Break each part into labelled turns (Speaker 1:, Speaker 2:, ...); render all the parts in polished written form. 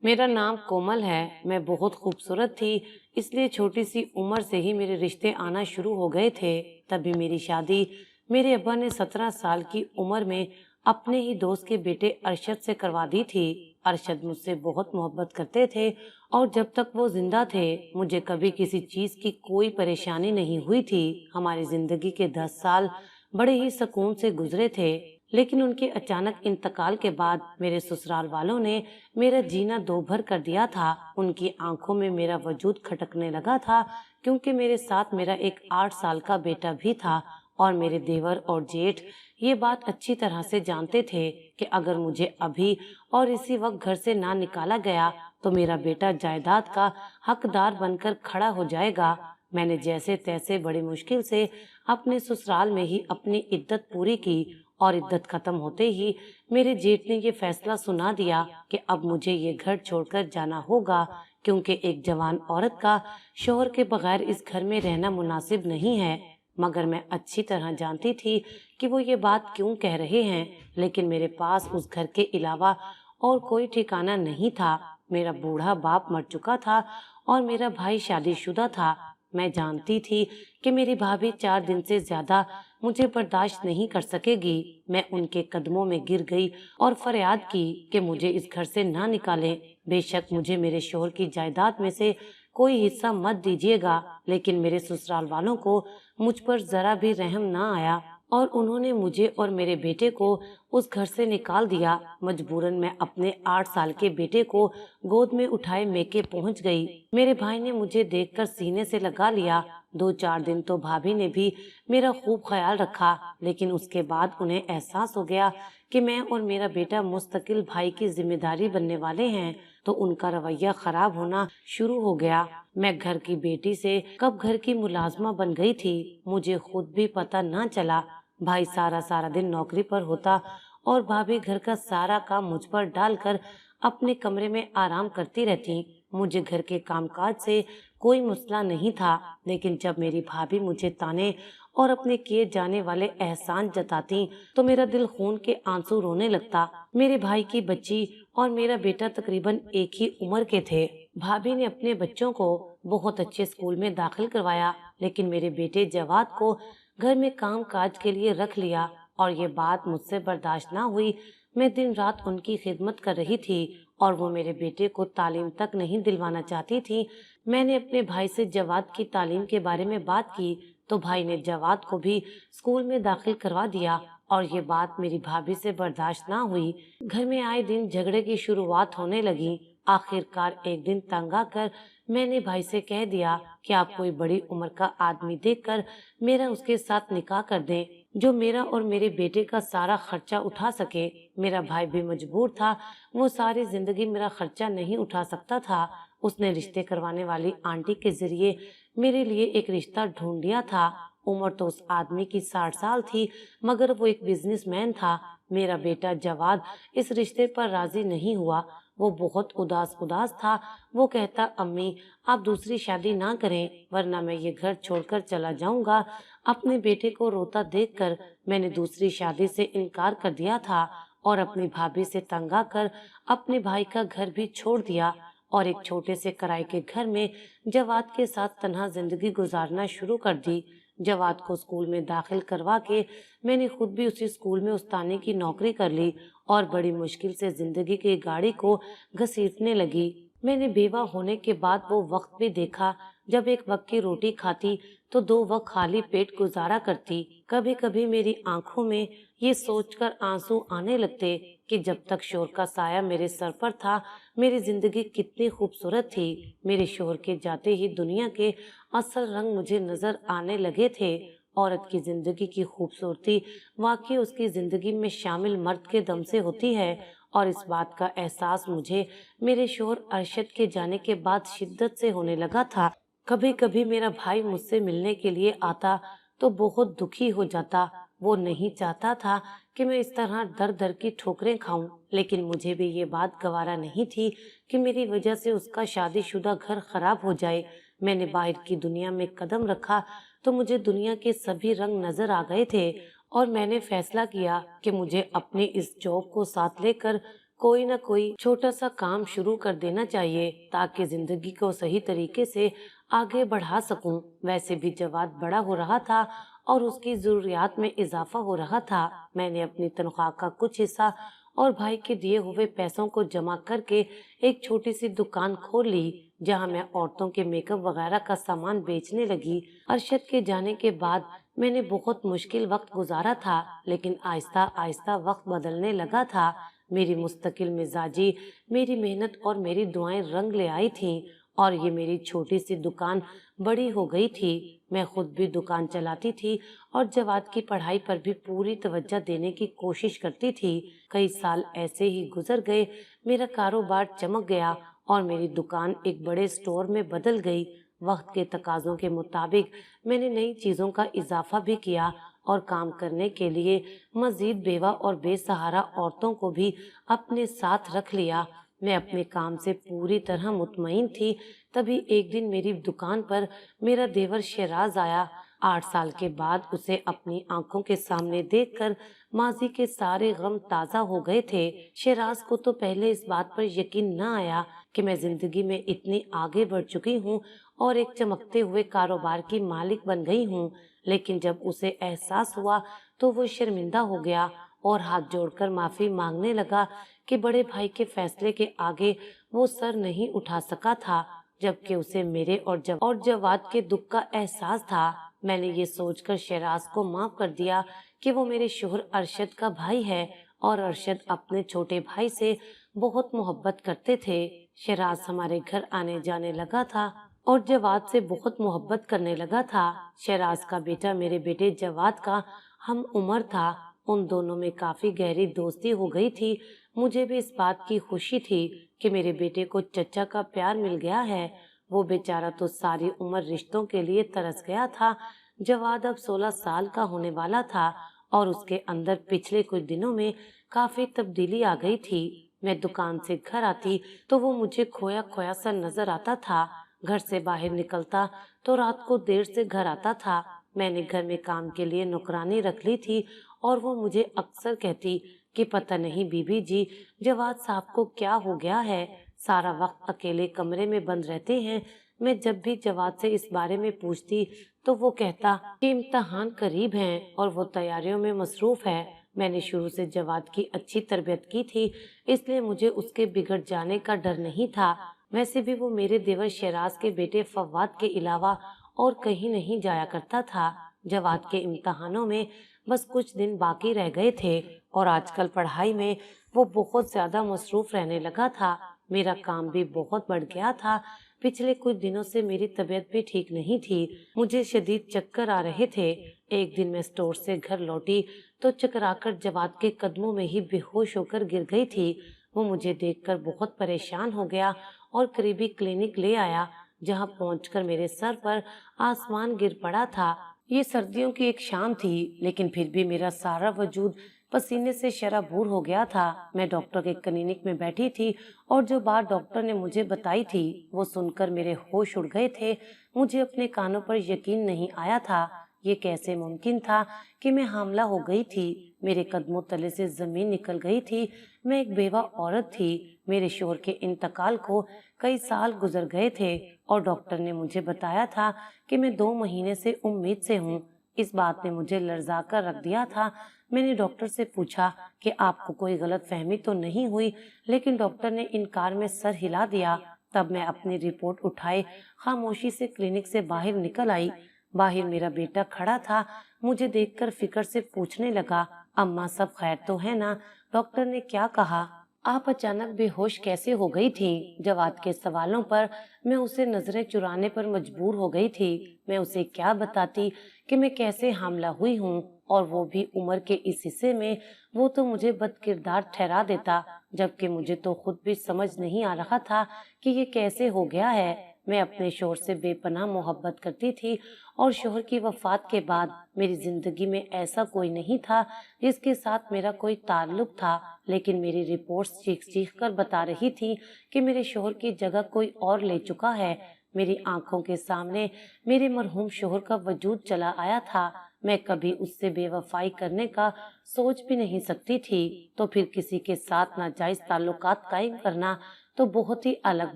Speaker 1: मेरा नाम कोमल है। मैं बहुत खूबसूरत थी, इसलिए छोटी सी उम्र से ही मेरे रिश्ते आना शुरू हो गए थे। तभी मेरी शादी मेरे अब्बा ने 17 साल की उम्र में अपने ही दोस्त के बेटे अरशद से करवा दी थी। अरशद मुझसे बहुत मोहब्बत करते थे और जब तक वो जिंदा थे मुझे कभी किसी चीज की कोई परेशानी नहीं हुई थी। हमारी जिंदगी के 10 साल बड़े ही सुकून से गुजरे थे। लेकिन उनके अचानक इंतकाल के बाद मेरे ससुराल वालों ने मेरा जीना दो भर कर दिया था। उनकी आंखों में मेरा वजूद खटकने लगा था, क्योंकि मेरे साथ मेरा एक 8 साल का बेटा भी था और मेरे देवर और जेठ ये बात अच्छी तरह से जानते थे कि अगर मुझे अभी और इसी वक्त घर से ना निकाला गया तो मेरा बेटा जायदाद का हकदार बनकर खड़ा हो जाएगा। मैंने जैसे तैसे बड़ी मुश्किल से अपने ससुराल में ही अपनी इद्दत पूरी की और इद्दत खत्म होते ही मेरे जेठ ने ये फैसला सुना दिया कि अब मुझे ये घर छोड़कर जाना होगा, क्योंकि एक जवान औरत का शौहर के बगैर इस घर में रहना मुनासिब नहीं है। मगर मैं अच्छी तरह जानती थी कि वो ये बात क्यों कह रहे हैं, लेकिन मेरे पास उस घर के अलावा और कोई ठिकाना नहीं था। मेरा बूढ़ा बाप मर चुका था और मेरा भाई शादीशुदा था। मैं जानती थी कि मेरी भाभी 4 दिन से ज्यादा मुझे बर्दाश्त नहीं कर सकेगी। मैं उनके कदमों में गिर गई और फरियाद की कि मुझे इस घर से ना निकालें। बेशक मुझे मेरे शौहर की जायदाद में से कोई हिस्सा मत दीजिएगा, लेकिन मेरे ससुराल वालों को मुझ पर जरा भी रहम ना आया और उन्होंने मुझे और मेरे बेटे को उस घर से निकाल दिया। मजबूरन मैं अपने 8 साल के बेटे को गोद में उठाए मेके पहुंच गई। मेरे भाई ने मुझे देखकर सीने से लगा लिया। 2-4 दिन तो भाभी ने भी मेरा खूब ख्याल रखा, लेकिन उसके बाद उन्हें एहसास हो गया कि मैं और मेरा बेटा मुस्तकिल भाई की जिम्मेदारी बनने वाले हैं, तो उनका रवैया खराब होना शुरू हो गया। मैं घर की बेटी से कब घर की मुलाजमा बन गई थी, मुझे खुद भी पता न चला। भाई सारा सारा दिन नौकरी पर होता और भाभी घर का सारा काम मुझ पर डालकर अपने कमरे में आराम करती रहती। मुझे घर के कामकाज से कोई मसला नहीं था, लेकिन जब मेरी भाभी मुझे ताने और अपने किए जाने वाले एहसान जताती तो मेरा दिल खून के आंसू रोने लगता। मेरे भाई की बच्ची और मेरा बेटा तकरीबन एक ही उम्र के थे। भाभी ने अपने बच्चों को बहुत अच्छे स्कूल में दाखिल करवाया, लेकिन मेरे बेटे जवाद को घर में काम काज के लिए रख लिया और ये बात मुझसे बर्दाश्त ना हुई। मैं दिन रात उनकी खिदमत कर रही थी और वो मेरे बेटे को तालीम तक नहीं दिलवाना चाहती थी। मैंने अपने भाई से जवाद की तालीम के बारे में बात की तो भाई ने जवाद को भी स्कूल में दाखिल करवा दिया और ये बात मेरी भाभी से बर्दाश्त ना हुई। घर में आए दिन झगड़े की शुरुआत होने लगी। आखिरकार एक दिन तंग आकर मैंने भाई से कह दिया कि आप कोई बड़ी उम्र का आदमी देखकर मेरा उसके साथ निकाह कर दें, जो मेरा और मेरे बेटे का सारा खर्चा उठा सके। मेरा भाई भी मजबूर था, वो सारी जिंदगी मेरा खर्चा नहीं उठा सकता था। उसने रिश्ते करवाने वाली आंटी के जरिए मेरे लिए एक रिश्ता ढूंढ लिया था। उम्र तो उस आदमी की 60 साल थी, मगर वो एक बिजनेसमैन था। मेरा बेटा जवाद इस रिश्ते पर राजी नहीं हुआ। वो बहुत उदास उदास था। वो कहता, अम्मी आप दूसरी शादी ना करें वरना मैं ये घर छोड़कर चला जाऊंगा। अपने बेटे को रोता देखकर मैंने दूसरी शादी से इनकार कर दिया था और अपनी भाभी से तंग आकर अपने भाई का घर भी छोड़ दिया और एक छोटे से किराए के घर में जवाद के साथ तन्हा जिंदगी गुजारना शुरू कर दी। जवाद को स्कूल में दाखिल करवा के मैंने खुद भी उसी स्कूल में उस्तानी की नौकरी कर ली और बड़ी मुश्किल से जिंदगी की गाड़ी को घसीटने लगी। मैंने बेवा होने के बाद वो वक्त भी देखा जब एक वक्त की रोटी खाती तो 2 वक्त खाली पेट गुजारा करती। कभी कभी मेरी आंखों में ये सोचकर आंसू आने लगते कि जब तक शोर का साया मेरे सर पर था मेरी जिंदगी कितनी खूबसूरत थी। मेरे शोर के जाते ही दुनिया के असल रंग मुझे नजर आने लगे थे। औरत की जिंदगी की खूबसूरती वाकई उसकी जिंदगी में शामिल मर्द के दम से होती है और इस बात का एहसास मुझे मेरे शोहर अरशद के जाने के बाद शिद्दत से होने लगा था। कभी कभी मेरा भाई मुझसे मिलने के लिए आता तो बहुत दुखी हो जाता। वो नहीं चाहता था कि मैं इस तरह दर दर की ठोकरें खाऊं, लेकिन मुझे भी ये बात गवारा नहीं थी कि मेरी वजह से उसका शादीशुदा घर खराब हो जाए। मैंने बाहर की दुनिया में कदम रखा तो मुझे दुनिया के सभी रंग नजर आ गए थे और मैंने फैसला किया कि मुझे अपनी इस जॉब को साथ लेकर कोई ना कोई छोटा सा काम शुरू कर देना चाहिए ताकि जिंदगी को सही तरीके से आगे बढ़ा सकूं। वैसे भी जवाद बड़ा हो रहा था और उसकी जरूरियात में इजाफा हो रहा था। मैंने अपनी तनख्वाह का कुछ हिस्सा और भाई के दिए हुए पैसों को जमा करके एक छोटी सी दुकान खोल ली, जहां मैं औरतों के मेकअप वगैरह का सामान बेचने लगी। अरशद के जाने के बाद मैंने बहुत मुश्किल वक्त गुजारा था, लेकिन आहिस्ता आहिस्ता वक्त बदलने लगा था। मेरी मुस्तकिल मिजाजी, मेरी मेहनत और मेरी दुआएं रंग ले आई थीं और ये मेरी छोटी सी दुकान बड़ी हो गई थी। मैं खुद भी दुकान चलाती थी और जवाद की पढ़ाई पर भी पूरी तवज्जो देने की कोशिश करती थी। कई साल ऐसे ही गुजर गए। मेरा कारोबार चमक गया और मेरी दुकान एक बड़े स्टोर में बदल गई। वक्त के तकाजों के मुताबिक मैंने नई चीजों का इजाफा भी किया और काम करने के लिए मजीद बेवा और बेसहारा औरतों को भी अपने साथ रख लिया। मैं अपने काम से पूरी तरह मुतमईन थी। तभी एक दिन मेरी दुकान पर मेरा देवर शेराज आया। 8 साल के बाद उसे अपनी आंखों के सामने देखकर माजी के सारे गम ताजा हो गए थे। शेराज को तो पहले इस बात पर यकीन न आया कि मैं जिंदगी में इतनी आगे बढ़ चुकी हूँ और एक चमकते हुए कारोबार की मालिक बन गई हूँ। लेकिन जब उसे एहसास हुआ तो वो शर्मिंदा हो गया और हाथ जोड़कर माफी मांगने लगा कि बड़े भाई के फैसले के आगे वो सर नहीं उठा सका था, जबकि उसे मेरे और जवाद के दुख का एहसास था। मैंने ये सोचकर शेराज को माफ कर दिया कि वो मेरे शोहर अरशद का भाई है और अरशद अपने छोटे भाई से बहुत मोहब्बत करते थे। शेराज हमारे घर आने जाने लगा था और जवाद से बहुत मोहब्बत करने लगा था। शेराज का बेटा मेरे बेटे जवाद का हम उम्र था। उन दोनों में काफी गहरी दोस्ती हो गई थी। मुझे भी इस बात की खुशी थी कि मेरे बेटे को चचा का प्यार मिल गया है। वो बेचारा तो सारी उम्र रिश्तों के लिए तरस गया था। जवाद अब 16 साल का होने वाला था और उसके अंदर पिछले कुछ दिनों में काफी तब्दीली आ गई थी। मैं दुकान से घर आती तो वो मुझे खोया खोया सा नजर आता था। घर से बाहर निकलता तो रात को देर से घर आता था। मैंने घर में काम के लिए नौकरानी रख ली थी और वो मुझे अक्सर कहती कि पता नहीं बीबी जी, जवाद साहब को क्या हो गया है, सारा वक्त अकेले कमरे में बंद रहते हैं। मैं जब भी जवाद से इस बारे में पूछती तो वो कहता कि इम्तहान करीब हैं और वो तैयारियों में मसरूफ है। मैंने शुरू से जवाद की अच्छी तरबियत की थी, इसलिए मुझे उसके बिगड़ जाने का डर नहीं था। वैसे भी वो मेरे देवर शेराज के बेटे फवाद के अलावा और कहीं नहीं जाया करता था। जवाद के इम्तहानों में बस कुछ दिन बाकी रह गए थे और आजकल पढ़ाई में वो बहुत ज्यादा मसरूफ रहने लगा था। मेरा काम भी बहुत बढ़ गया था। पिछले कुछ दिनों से मेरी तबीयत भी ठीक नहीं थी। मुझे शदीद चक्कर आ रहे थे। एक दिन मैं स्टोर से घर लौटी तो चकराकर जवाद के कदमों में ही बेहोश होकर गिर गई थी। वो मुझे देखकर बहुत परेशान हो गया और करीबी क्लिनिक ले आया, जहां पहुंचकर मेरे सर पर आसमान गिर पड़ा था। ये सर्दियों की एक शाम थी, लेकिन फिर भी मेरा सारा वजूद पसीने से शराबूर हो गया था। मैं डॉक्टर के क्लिनिक में बैठी थी और जो बात डॉक्टर ने मुझे बताई थी वो सुनकर मेरे होश उड़ गए थे। मुझे अपने कानों पर यकीन नहीं आया था। ये कैसे मुमकिन था कि मैं हामला हो गई थी। मेरे कदमों तले से जमीन निकल गई थी। मैं एक बेवा औरत थी। मेरे शोहर के इंतकाल को कई साल गुजर गए थे और डॉक्टर ने मुझे बताया था कि मैं 2 महीने से उम्मीद से हूँ। इस बात ने मुझे लर्जा कर रख दिया था। मैंने डॉक्टर से पूछा कि आपको कोई गलत फहमी तो नहीं हुई, लेकिन डॉक्टर ने इनकार में सर हिला दिया। तब मैं अपनी रिपोर्ट उठाए खामोशी से क्लिनिक से बाहर निकल आई। बाहर मेरा बेटा खड़ा था। मुझे देखकर फिक्र से पूछने लगा, अम्मा सब खैर तो है ना? डॉक्टर ने क्या कहा? आप अचानक बेहोश कैसे हो गई थी? जवाद के सवालों पर मैं उसे नजरें चुराने पर मजबूर हो गई थी। मैं उसे क्या बताती कि मैं कैसे हामला हुई हूँ, और वो भी उम्र के इस हिस्से में। वो तो मुझे बदकिरदार ठहरा देता, जबकि मुझे तो खुद भी समझ नहीं आ रहा था कि ये कैसे हो गया है। मैं अपने शोहर से बेपनाह मोहब्बत करती थी और शोहर की वफात के बाद मेरी जिंदगी में ऐसा कोई नहीं था जिसके साथ मेरा कोई ताल्लुक था। लेकिन मेरी रिपोर्ट्स चीख चीख कर बता रही थी कि मेरे शोहर की जगह कोई और ले चुका है। मेरी आंखों के सामने मेरे मरहूम शोहर का वजूद चला आया था। मैं कभी उससे बेवफाई करने का सोच भी नहीं सकती थी, तो फिर किसी के साथ नाजायज ताल्लुकात कायम करना तो बहुत ही अलग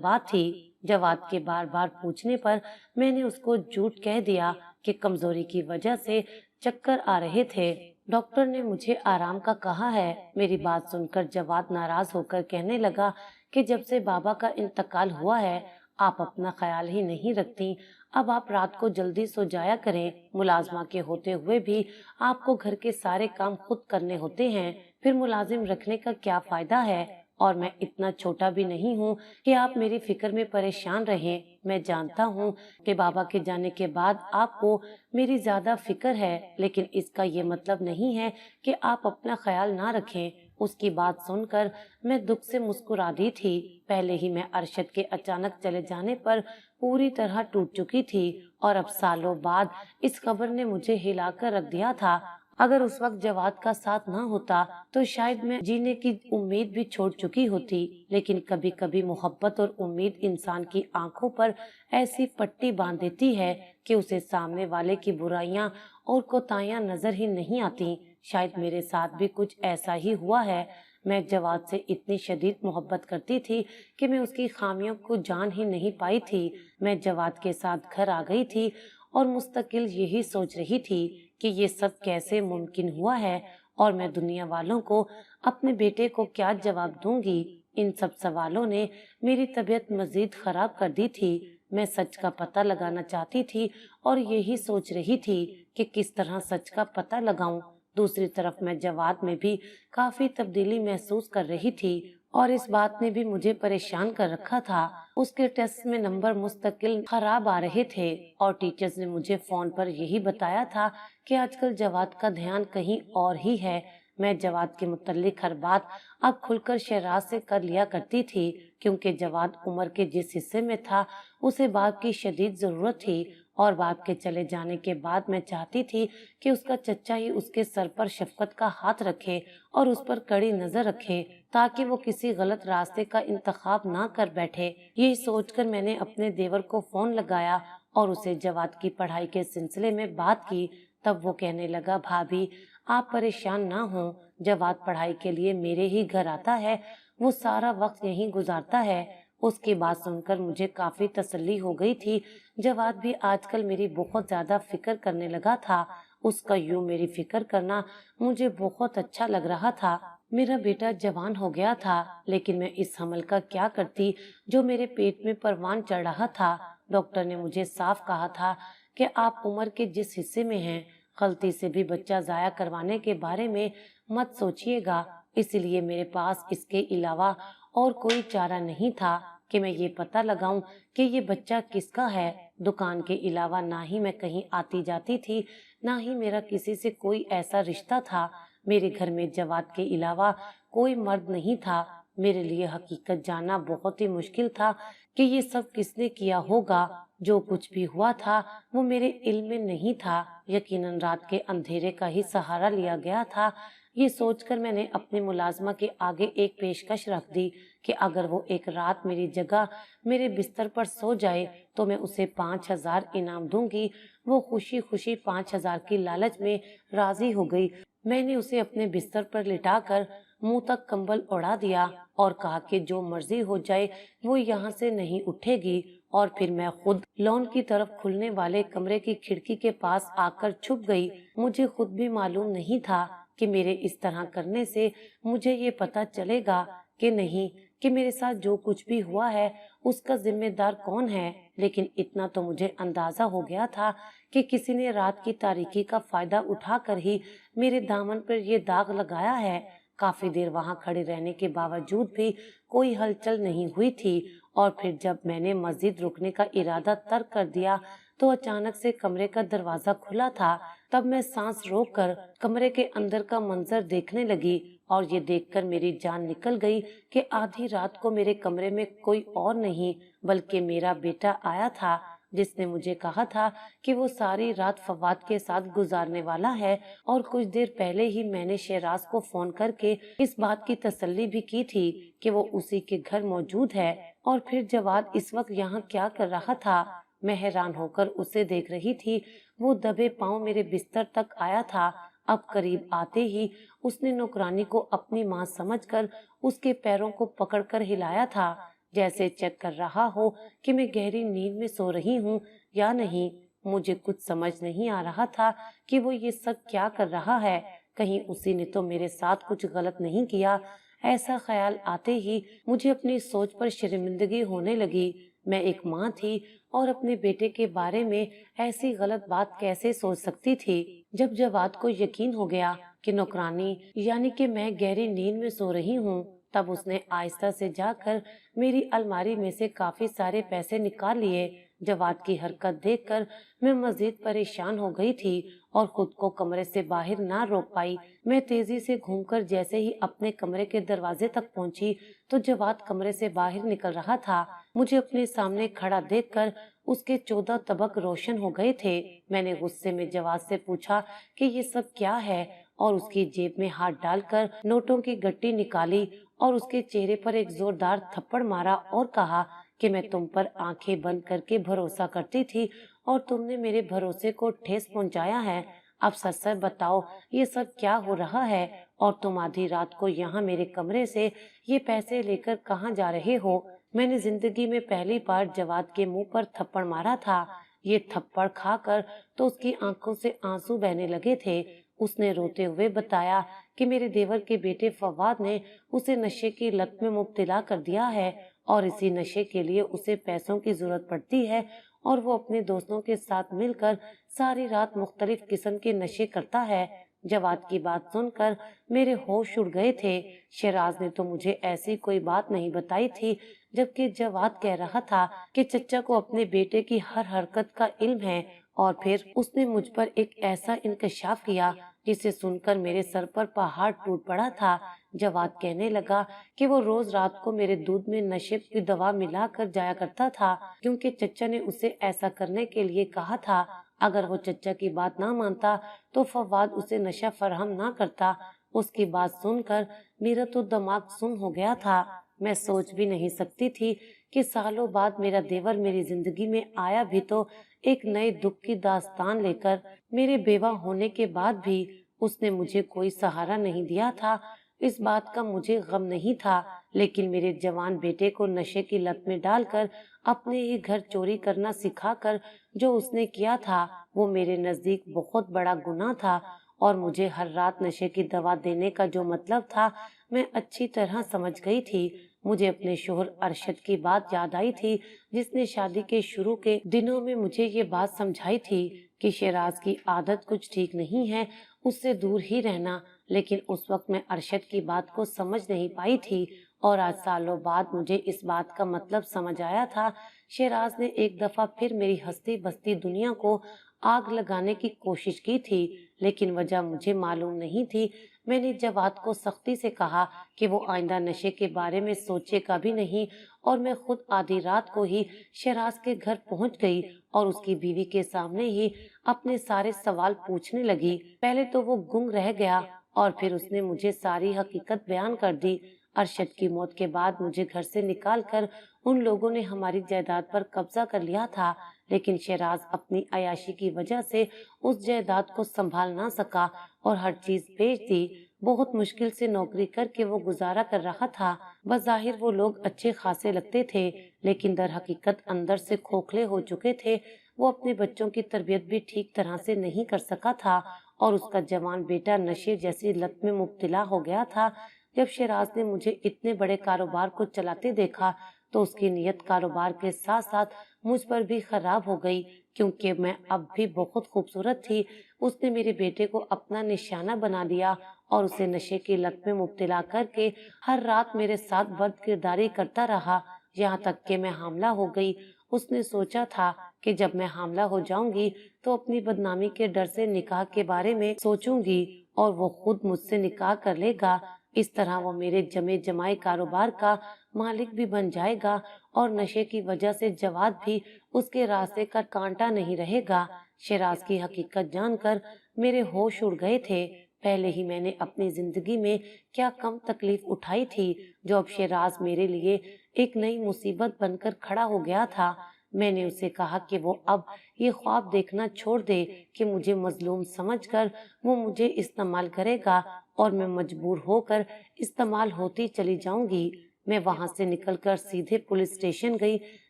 Speaker 1: बात थी। जवाद के बार बार पूछने पर मैंने उसको झूठ कह दिया कि कमजोरी की वजह से चक्कर आ रहे थे। डॉक्टर ने मुझे आराम का कहा है। मेरी बात सुनकर जवाद नाराज होकर कहने लगा कि जब से बाबा का इंतकाल हुआ है आप अपना ख्याल ही नहीं रखती। अब आप रात को जल्दी सो जाया करें। मुलाजमा के होते हुए भी आपको घर के सारे काम खुद करने होते हैं, फिर मुलाजिम रखने का क्या फायदा है। और मैं इतना छोटा भी नहीं हूँ कि आप मेरी फिक्र में परेशान रहें। मैं जानता हूँ कि बाबा के जाने के बाद आपको मेरी ज्यादा फिक्र है, लेकिन इसका ये मतलब नहीं है कि आप अपना ख्याल ना रखें। उसकी बात सुनकर मैं दुख से मुस्कुरा दी थी। पहले ही मैं अरशद के अचानक चले जाने पर पूरी तरह टूट चुकी थी और अब सालों बाद इस खबर ने मुझे हिलाकर रख दिया था। अगर उस वक्त जवाद का साथ न होता तो शायद मैं जीने की उम्मीद भी छोड़ चुकी होती। लेकिन कभी कभी मोहब्बत और उम्मीद इंसान की आंखों पर ऐसी पट्टी बांध देती है कि उसे सामने वाले की बुराइयां और कोताहियां नजर ही नहीं आती। शायद मेरे साथ भी कुछ ऐसा ही हुआ है। मैं जवाद से इतनी शदीद मोहब्बत करती थी कि मैं उसकी खामियों को जान ही नहीं पाई थी। मैं जवाद के साथ घर आ गई थी और मुस्तकिल यही सोच रही थी कि ये सब कैसे मुमकिन हुआ है और मैं दुनिया वालों को अपने बेटे को क्या जवाब दूंगी। इन सब सवालों ने मेरी तबीयत मजीद खराब कर दी थी। मैं सच का पता लगाना चाहती थी और यही सोच रही थी कि किस तरह सच का पता लगाऊं। दूसरी तरफ मैं जवाब में भी काफी तब्दीली महसूस कर रही थी और इस बात ने भी मुझे परेशान कर रखा था। उसके टेस्ट में नंबर मुस्तकिल खराब आ रहे थे और टीचर्स ने मुझे फोन पर यही बताया था कि आजकल जवाद का ध्यान कहीं और ही है। मैं जवाद के मुतल्लिक हर बात अब खुलकर शहराज से कर लिया करती थी, क्योंकि जवाद उम्र के जिस हिस्से में था उसे बाप की शदीद जरूरत थी और बाप के चले जाने के बाद मैं चाहती थी कि उसका चच्चा ही उसके सर पर शफकत का हाथ रखे और उस पर कड़ी नजर रखे ताकि वो किसी गलत रास्ते का इंतखाब ना कर बैठे। यही सोचकर मैंने अपने देवर को फोन लगाया और उसे जवाद की पढ़ाई के सिलसिले में बात की। तब वो कहने लगा, भाभी आप परेशान ना हो, जवाद पढ़ाई के लिए मेरे ही घर आता है, वो सारा वक्त यहीं गुजारता है। उसकी बात सुनकर मुझे काफी तसल्ली हो गई थी। जवाद भी आजकल मेरी बहुत ज्यादा फिक्र करने लगा था। उसका यूं मेरी फिक्र करना मुझे बहुत अच्छा लग रहा था। मेरा बेटा जवान हो गया था, लेकिन मैं इस हमल का क्या करती जो मेरे पेट में परवान चढ़ रहा था। डॉक्टर ने मुझे साफ कहा था कि आप उम्र के जिस हिस्से में हैं, गलती से भी बच्चा जाया करवाने के बारे में मत सोचिएगा। इसलिए मेरे पास इसके अलावा और कोई चारा नहीं था कि मैं ये पता लगाऊं कि ये बच्चा किसका है। दुकान के अलावा ना ही मैं कहीं आती जाती थी, ना ही मेरा किसी से कोई ऐसा रिश्ता था। मेरे घर में जवाद के अलावा कोई मर्द नहीं था। मेरे लिए हकीकत जानना बहुत ही मुश्किल था कि ये सब किसने किया होगा। जो कुछ भी हुआ था वो मेरे इल्म में नहीं था। यकीनन रात के अंधेरे का ही सहारा लिया गया था। ये सोचकर मैंने अपने मुलाजमा के आगे एक पेशकश रख दी कि अगर वो एक रात मेरी जगह मेरे बिस्तर पर सो जाए तो मैं उसे 5,000 इनाम दूंगी। वो खुशी खुशी 5,000 की लालच में राजी हो गई। मैंने उसे अपने बिस्तर पर लिटाकर मुंह तक कंबल उड़ा दिया और कहा कि जो मर्जी हो जाए वो यहाँ से नहीं उठेगी। और फिर मैं खुद लॉन की तरफ खुलने वाले कमरे की खिड़की के पास आकर छुप गई। मुझे खुद भी मालूम नहीं था कि मेरे इस तरह करने से मुझे ये पता चलेगा कि नहीं कि मेरे साथ जो कुछ भी हुआ है उसका जिम्मेदार कौन है। लेकिन इतना तो मुझे अंदाजा हो गया था कि किसी ने रात की तारीकी का फायदा उठाकर ही मेरे दामन पर ये दाग लगाया है। काफी देर वहां खड़े रहने के बावजूद भी कोई हलचल नहीं हुई थी और फिर जब मैंने मस्जिद रुकने का इरादा तर्क कर दिया तो अचानक से कमरे का दरवाजा खुला था। तब मैं सांस रोककर कमरे के अंदर का मंजर देखने लगी और ये देखकर मेरी जान निकल गई कि आधी रात को मेरे कमरे में कोई और नहीं बल्कि मेरा बेटा आया था, जिसने मुझे कहा था कि वो सारी रात फवाद के साथ गुजारने वाला है। और कुछ देर पहले ही मैंने शहराज को फोन करके इस बात की तसल्ली भी की थी कि वो उसी के घर मौजूद है। और फिर जवाद इस वक्त यहाँ क्या कर रहा था मैं हैरान होकर उसे देख रही थी। वो दबे पांव मेरे बिस्तर तक आया था। अब करीब आते ही उसने नौकरानी को अपनी मां समझकर उसके पैरों को पकड़कर हिलाया था, जैसे चेक कर रहा हो कि मैं गहरी नींद में सो रही हूँ या नहीं। मुझे कुछ समझ नहीं आ रहा था कि वो ये सब क्या कर रहा है। कहीं उसी ने तो मेरे साथ कुछ गलत नहीं किया। ऐसा ख्याल आते ही मुझे अपनी सोच पर शर्मिंदगी होने लगी। मैं एक माँ थी और अपने बेटे के बारे में ऐसी गलत बात कैसे सोच सकती थी। जब जवाद को यकीन हो गया कि नौकरानी यानी कि मैं गहरी नींद में सो रही हूँ, तब उसने आहिस्ता से जाकर मेरी अलमारी में से काफी सारे पैसे निकाल लिए। जवाद की हरकत देखकर मैं मजीद परेशान हो गई थी और खुद को कमरे से बाहर ना रोक पाई। मैं तेजी से घूमकर जैसे ही अपने कमरे के दरवाजे तक पहुंची तो जवाद कमरे से बाहर निकल रहा था। मुझे अपने सामने खड़ा देखकर उसके 14 तबक रोशन हो गए थे। मैंने गुस्से में जवाद से पूछा कि ये सब क्या है और उसकी जेब में हाथ डालकर नोटों की गट्टी निकाली और उसके चेहरे पर एक जोरदार थप्पड़ मारा और कहा कि मैं तुम पर आंखें बंद करके भरोसा करती थी और तुमने मेरे भरोसे को ठेस पहुंचाया है। अब सच सच बताओ ये सब क्या हो रहा है और तुम आधी रात को यहाँ मेरे कमरे से ये पैसे लेकर कहाँ जा रहे हो? मैंने जिंदगी में पहली बार जवाद के मुंह पर थप्पड़ मारा था। ये थप्पड़ खाकर तो उसकी आंखों से आंसू बहने लगे थे। उसने रोते हुए बताया कि मेरे देवर के बेटे फवाद ने उसे नशे की लत में मुब्तला कर दिया है और इसी नशे के लिए उसे पैसों की जरूरत पड़ती है और वो अपने दोस्तों के साथ मिलकर सारी रात मुख्तलिफ किस्म के नशे करता है। जवाद की बात सुनकर मेरे होश उड़ गए थे। शहराज ने तो मुझे ऐसी कोई बात नहीं बताई थी, जबकि जवाद कह रहा था कि चचा को अपने बेटे की हर हरकत का इल्म है। और फिर उसने मुझ पर एक ऐसा इंकशाफ किया जिसे सुनकर मेरे सर पर पहाड़ टूट पड़ा था। जवाद कहने लगा कि वो रोज रात को मेरे दूध में नशे की दवा मिला कर जाया करता था, क्योंकि चचा ने उसे ऐसा करने के लिए कहा था। अगर वो चचा की बात ना मानता तो फवाद उसे नशा फराहम ना करता। उसकी बात सुनकर मेरा तो दिमाग सुन हो गया था। मैं सोच भी नहीं सकती थी कि सालों बाद मेरा देवर मेरी जिंदगी में आया भी तो एक नए दुख की दास्तान लेकर। मेरे बेवा होने के बाद भी उसने मुझे कोई सहारा नहीं दिया था। इस बात का मुझे गम नहीं था, लेकिन मेरे जवान बेटे को नशे की लत में डालकर अपने ही घर चोरी करना सिखाकर जो उसने किया था वो मेरे नजदीक बहुत बड़ा गुनाह था। और मुझे हर रात नशे की दवा देने का जो मतलब था मैं अच्छी तरह समझ गई थी। मुझे अपने शोहर अरशद की बात याद आई थी, जिसने शादी के शुरू के दिनों में मुझे ये बात समझाई थी कि शहराज की आदत कुछ ठीक नहीं है, उससे दूर ही रहना। लेकिन उस वक्त मैं अरशद की बात को समझ नहीं पाई थी और आज सालों बाद मुझे इस बात का मतलब समझ आया था। शहराज ने एक दफा फिर मेरी हंसती बसती दुनिया को आग लगाने की कोशिश की थी, लेकिन वजह मुझे मालूम नहीं थी। मैंने जवाद को सख्ती से कहा कि वो आइंदा नशे के बारे में सोचेगा भी नहीं और मैं खुद आधी रात को ही शहराज के घर पहुंच गई और उसकी बीवी के सामने ही अपने सारे सवाल पूछने लगी। पहले तो वो गुंग रह गया और फिर उसने मुझे सारी हकीकत बयान कर दी। अरशद की मौत के बाद मुझे घर से निकालकर उन लोगों ने हमारी जायदाद पर कब्जा कर लिया था, लेकिन शहराज अपनी अयाशी की वजह से उस जायदाद को संभाल ना सका और हर चीज बेच दी। बहुत मुश्किल से नौकरी करके वो गुजारा कर रहा था। बज़ाहिर वो लोग अच्छे खासे लगते थे, लेकिन दर हकीकत अंदर से खोखले हो चुके थे। वो अपने बच्चों की तरबियत भी ठीक तरह से नहीं कर सका था और उसका जवान बेटा नशे जैसी लत में मुब्तला हो गया था। जब शहराज ने मुझे इतने बड़े कारोबार को चलाते देखा तो उसकी नीयत कारोबार के साथ साथ मुझ पर भी खराब हो गई, क्योंकि मैं अब भी बहुत खूबसूरत थी। उसने मेरे बेटे को अपना निशाना बना दिया और उसे नशे की लत में मुब्तला करके हर रात मेरे साथ बद किरदारी करता रहा, यहाँ तक कि मैं हामला हो गई। उसने सोचा था कि जब मैं हामला हो जाऊंगी तो अपनी बदनामी के डर से निकाह के बारे में सोचूंगी और वो खुद मुझसे निकाह कर लेगा। इस तरह वो मेरे जमे जमाए कारोबार का मालिक भी बन जाएगा और नशे की वजह से जवाद भी उसके रास्ते का कांटा नहीं रहेगा। शहराज की हकीकत जानकर मेरे होश उड़ गए थे। पहले ही मैंने अपनी जिंदगी में क्या कम तकलीफ उठाई थी, जो अब शहराज मेरे लिए एक नई मुसीबत बनकर खड़ा हो गया था। میں نے اسے کہا کہ وہ اب یہ خواب دیکھنا چھوڑ دے کہ مجھے مظلوم سمجھ کر وہ مجھے استعمال کرے گا اور میں مجبور ہو کر استعمال ہوتی چلی جاؤں گی۔ میں وہاں سے نکل کر سیدھے پولیس اسٹیشن گئی۔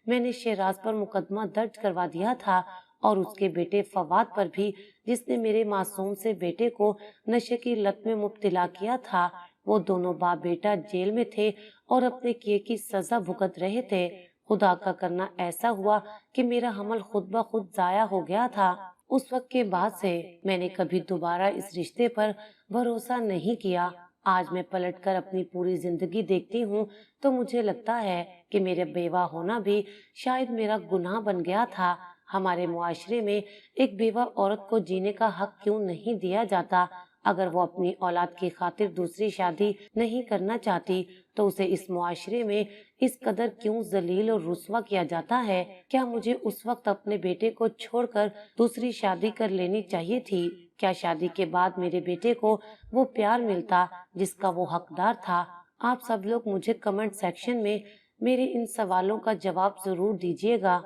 Speaker 1: میں نے شہراز پر مقدمہ درج کروا دیا تھا اور اس کے بیٹے فواد پر بھی، جس نے میرے معصوم سے بیٹے کو نشے کی لت میں مبتلا کیا تھا۔ وہ دونوں باپ بیٹا جیل میں تھے اور اپنے کیے کی سزا بھگت رہے تھے۔ خدا کا کرنا ایسا ہوا کہ میرا حمل خود بخود ضائع ہو گیا تھا۔ اس وقت کے بعد سے میں نے کبھی دوبارہ اس رشتے پر بھروسہ نہیں کیا۔ آج میں پلٹ کر اپنی پوری زندگی دیکھتی ہوں تو مجھے لگتا ہے کہ میرے بیوہ ہونا بھی شاید میرا گناہ بن گیا تھا۔ ہمارے معاشرے میں ایک بیوہ عورت کو جینے کا حق کیوں نہیں دیا جاتا؟ اگر وہ اپنی اولاد کی خاطر دوسری شادی نہیں کرنا چاہتی تو اسے اس معاشرے میں اس قدر کیوں ذلیل اور رسوا کیا جاتا ہے؟ کیا مجھے اس وقت اپنے بیٹے کو چھوڑ کر دوسری شادی کر لینی چاہیے تھی؟ کیا شادی کے بعد میرے بیٹے کو وہ پیار ملتا جس کا وہ حقدار تھا؟ آپ سب لوگ مجھے کمنٹ سیکشن میں میرے ان سوالوں کا جواب ضرور دیجیے گا۔